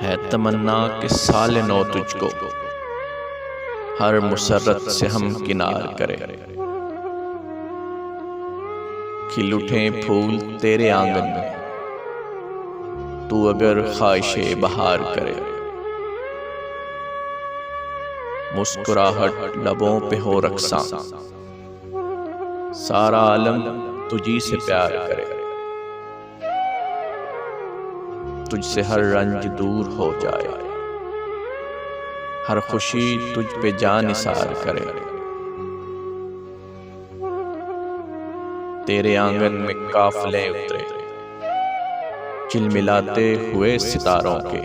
है तमन्ना कि साले नौ तुझको हर मुसर्रत से हम किनार करें। खिल उठे फूल तेरे आंगन में तू अगर ख्वाहिशे बहार करे। मुस्कुराहट लबों पे हो रक्सा सारा आलम तुझी से प्यार करे। तुझसे हर रंज दूर हो जाए, हर खुशी तुझ पे जान निसार करे। तेरे आंगन में काफले उतरे चिलमिलाते हुए सितारों के,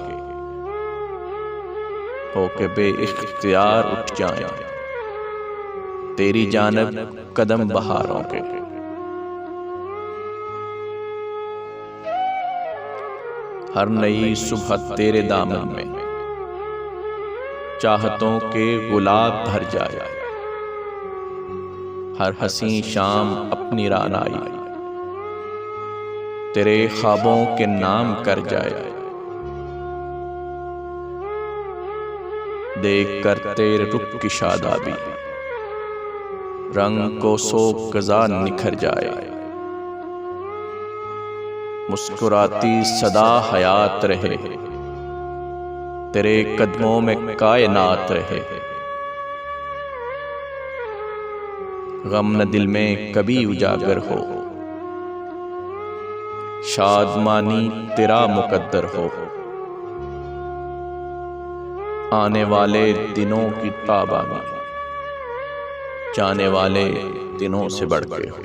होके बेइख्तियार उठ जाए तेरी जानब कदम बहारों के। हर नई सुबह तेरे दामन में चाहतों के गुलाब भर जाए। हर हसी शाम अपनी रानाई तेरे ख्वाबों के नाम कर जाए। देख कर तेरे रुख की शादाबी रंग को सो गजा निखर जाए। मुस्कुराती सदा हयात रहे तेरे कदमों में कायनात रहे। गम न दिल में कभी उजागर हो, शादमानी तेरा मुकद्दर हो। आने वाले दिनों की ताबानी जाने वाले दिनों से बढ़ के हो।